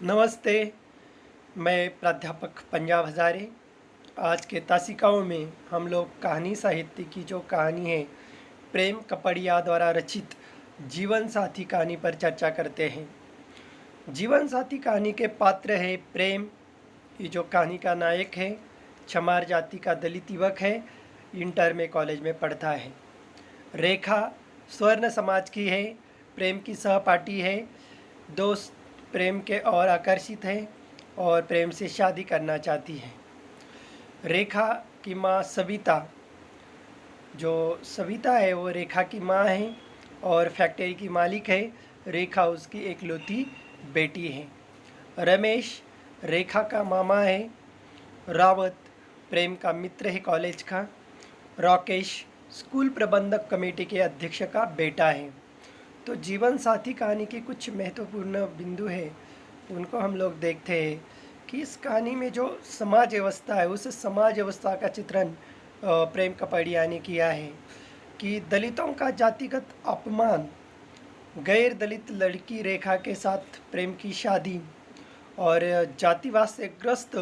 नमस्ते। मैं प्राध्यापक पंजाब हज़ारे। आज के तासिकाओं में हम लोग कहानी साहित्य की जो कहानी है प्रेम कपड़िया द्वारा रचित जीवन साथी कहानी पर चर्चा करते हैं। जीवन साथी कहानी के पात्र है प्रेम। ये जो कहानी का नायक है छमार जाति का दलित युवक है, इंटर में कॉलेज में पढ़ता है। रेखा स्वर्ण समाज की है, प्रेम की सहपाठी है। दोस्त प्रेम के और आकर्षित है और प्रेम से शादी करना चाहती है। रेखा की माँ सविता, जो सविता है वो रेखा की माँ है और फैक्ट्री की मालिक है। रेखा उसकी एकलौती बेटी है। रमेश रेखा का मामा है। रावत प्रेम का मित्र है कॉलेज का। राकेश स्कूल प्रबंधक कमेटी के अध्यक्ष का बेटा है। तो जीवन साथी कहानी के कुछ महत्वपूर्ण बिंदु हैं, उनको हम लोग देखते हैं कि इस कहानी में जो समाज व्यवस्था है उस समाज व्यवस्था का चित्रण प्रेम कपड़िया ने किया है कि दलितों का जातिगत अपमान, गैर दलित लड़की रेखा के साथ प्रेम की शादी और जातिवाद से ग्रस्त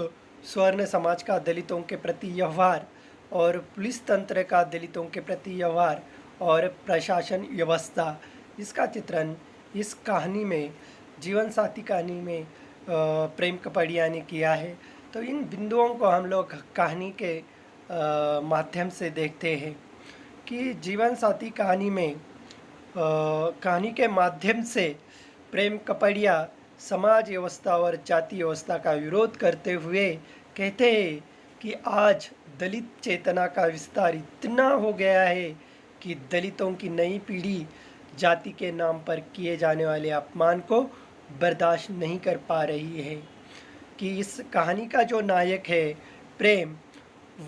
स्वर्ण समाज का दलितों के प्रति व्यवहार और पुलिस तंत्र का दलितों के प्रति व्यवहार और प्रशासन व्यवस्था, इसका चित्रण इस कहानी में, जीवन साथी कहानी में प्रेम कपड़िया ने किया है। तो इन बिंदुओं को हम लोग कहानी के माध्यम से देखते हैं कि जीवन साथी कहानी में कहानी के माध्यम से प्रेम कपड़िया समाज व्यवस्था और जाति व्यवस्था का विरोध करते हुए कहते हैं कि आज दलित चेतना का विस्तार इतना हो गया है कि दलितों की नई पीढ़ी जाति के नाम पर किए जाने वाले अपमान को बर्दाश्त नहीं कर पा रही है। कि इस कहानी का जो नायक है प्रेम,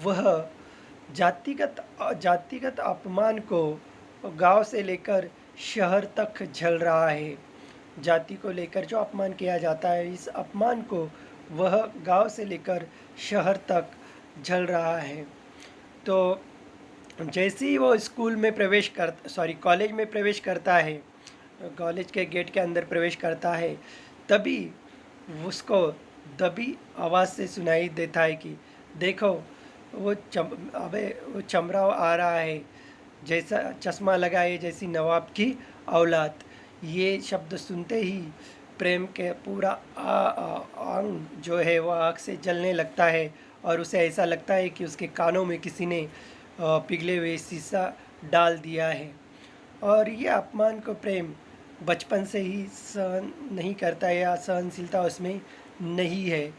वह जातिगत अपमान को गांव से लेकर शहर तक झेल रहा है। जाति को लेकर जो अपमान किया जाता है, इस अपमान को वह गांव से लेकर शहर तक झेल रहा है। तो जैसे ही वो स्कूल में कॉलेज में प्रवेश करता है, कॉलेज के गेट के अंदर प्रवेश करता है, तभी उसको दबी आवाज़ से सुनाई देता है कि देखो वो चमराव आ रहा है, जैसा चश्मा लगाए जैसी नवाब की औलाद। ये शब्द सुनते ही प्रेम के पूरा अंग जो है वह आँख से जलने लगता है और उसे ऐसा लगता है कि उसके कानों में किसी ने पिघले हुए शीशा डाल दिया है। और ये अपमान को प्रेम बचपन से ही सहन नहीं करता है या सहनशीलता उसमें नहीं है।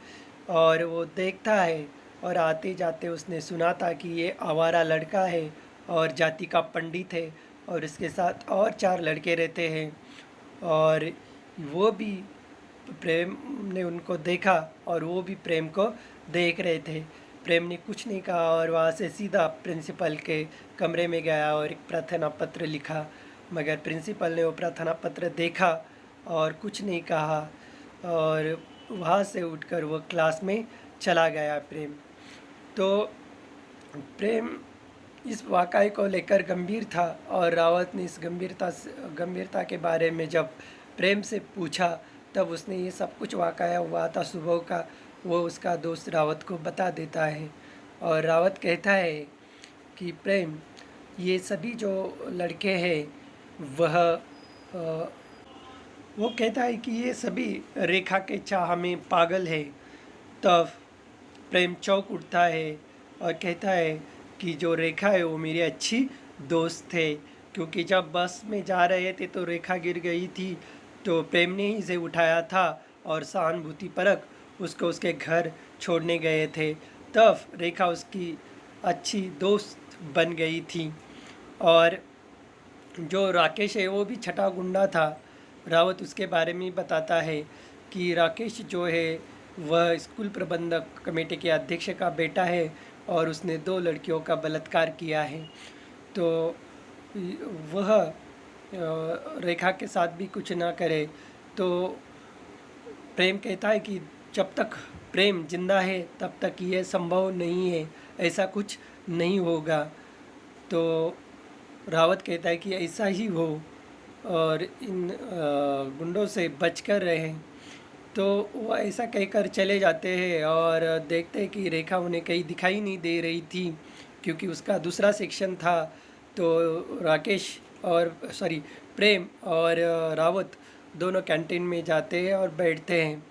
और वो देखता है और आते जाते उसने सुना था कि ये आवारा लड़का है और जाति का पंडित है और इसके साथ और 4 लड़के रहते हैं। और वो भी प्रेम ने उनको देखा और वो भी प्रेम को देख रहे थे। प्रेम ने कुछ नहीं कहा और वहाँ से सीधा प्रिंसिपल के कमरे में गया और एक प्रार्थना पत्र लिखा, मगर प्रिंसिपल ने वो प्रार्थना पत्र देखा और कुछ नहीं कहा और वहाँ से उठकर वो क्लास में चला गया प्रेम। तो प्रेम इस वाक़ये को लेकर गंभीर था और रावत ने इस गंभीरता के बारे में जब प्रेम से पूछा, तब उसने ये सब कुछ वाक़या हुआ था सुबह का, वो उसका दोस्त रावत को बता देता है। और रावत कहता है कि प्रेम, ये सभी जो लड़के हैं वह वो कहता है कि ये सभी रेखा के चाह में पागल है। तब प्रेम चौंक उठता है और कहता है कि जो रेखा है वो मेरी अच्छी दोस्त है, क्योंकि जब बस में जा रहे थे तो रेखा गिर गई थी, तो प्रेम ने ही इसे उठाया था और सहानुभूतिपरक उसको उसके घर छोड़ने गए थे। तब रेखा उसकी अच्छी दोस्त बन गई थी। और जो राकेश है वो भी छठा गुंडा था। रावत उसके बारे में बताता है कि राकेश जो है वह स्कूल प्रबंधक कमेटी के अध्यक्ष का बेटा है और उसने 2 लड़कियों का बलात्कार किया है। तो वह रेखा के साथ भी कुछ ना करे। तो प्रेम कहता है कि जब तक प्रेम जिंदा है तब तक ये संभव नहीं है, ऐसा कुछ नहीं होगा। तो रावत कहता है कि ऐसा ही हो और इन गुंडों से बचकर रहें। तो वो ऐसा कहकर चले जाते हैं और देखते हैं कि रेखा उन्हें कहीं दिखाई नहीं दे रही थी, क्योंकि उसका दूसरा सेक्शन था। तो राकेश और सॉरी प्रेम और रावत दोनों कैंटीन में जाते हैं और बैठते हैं।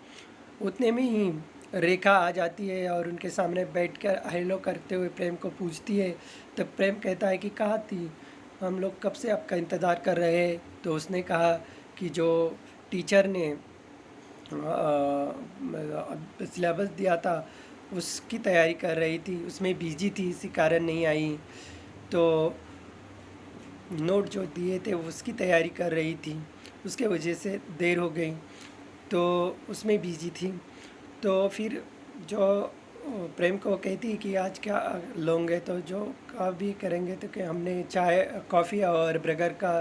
उतने में ही रेखा आ जाती है और उनके सामने बैठकर हेलो करते हुए प्रेम को पूछती है। तब प्रेम कहता है कि कहाँ थी, हम लोग कब से आपका इंतज़ार कर रहे हैं। तो उसने कहा कि जो टीचर ने सिलेबस दिया था उसकी तैयारी कर रही थी, उसमें बिजी थी, इसी कारण नहीं आई। तो नोट जो दिए थे उसकी तैयारी कर रही थी, उसके वजह से देर हो गई, तो उसमें बिजी थी। तो फिर जो प्रेम को कहती कि आज क्या लोगे, तो जो का भी करेंगे, तो कि हमने चाय कॉफ़ी और बर्गर का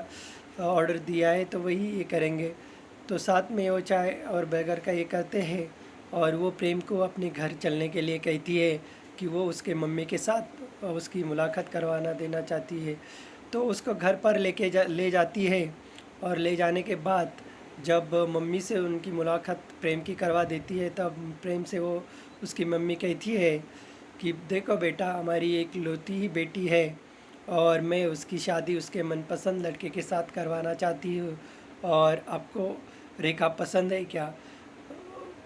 ऑर्डर दिया है तो वही ये करेंगे। तो साथ में वो चाय और बर्गर का ये करते हैं और वो प्रेम को अपने घर चलने के लिए कहती है कि वो उसके मम्मी के साथ उसकी मुलाकात करवाना देना चाहती है। तो उसको घर पर ले जाती है और ले जाने के बाद जब मम्मी से उनकी मुलाकात प्रेम की करवा देती है, तब प्रेम से वो उसकी मम्मी कहती है कि देखो बेटा, हमारी एक लौती ही बेटी है और मैं उसकी शादी उसके मनपसंद लड़के के साथ करवाना चाहती हूँ, और आपको रेखा पसंद है क्या?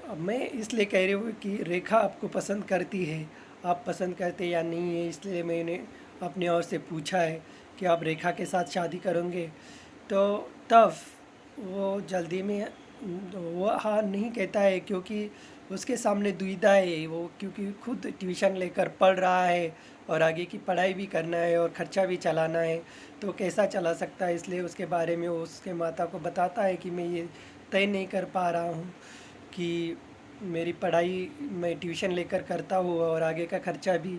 अब मैं इसलिए कह रही हूँ कि रेखा आपको पसंद करती है, आप पसंद करते या नहीं है, इसलिए मैंने अपनी ओर से पूछा है कि आप रेखा के साथ शादी करोगे। तो तब वो जल्दी में वो हाँ नहीं कहता है, क्योंकि उसके सामने दुविधा है वो, क्योंकि खुद ट्यूशन लेकर पढ़ रहा है और आगे की पढ़ाई भी करना है और ख़र्चा भी चलाना है, तो कैसा चला सकता है। इसलिए उसके बारे में वो उसके माता को बताता है कि मैं ये तय नहीं कर पा रहा हूँ कि मेरी पढ़ाई मैं ट्यूशन लेकर करता हूँ और आगे का खर्चा भी,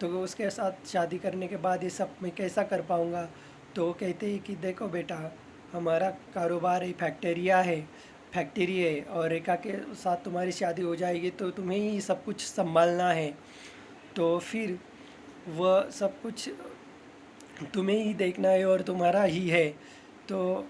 तो उसके साथ शादी करने के बाद ये सब मैं कैसा कर पाऊँगा। तो वो कहते हैं कि देखो बेटा, हमारा कारोबार है, फैक्ट्री है और रेखा के साथ तुम्हारी शादी हो जाएगी तो तुम्हें ही सब कुछ संभालना है, तो फिर वह सब कुछ तुम्हें ही देखना है और तुम्हारा ही है। तो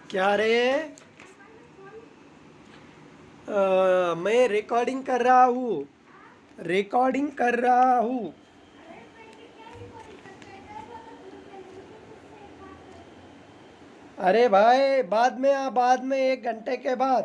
क्या रे? मैं रिकॉर्डिंग कर रहा हूँ, रिकॉर्डिंग कर रहा हूँ। अरे भाई बाद में आ, बाद में 1 घंटे के बाद।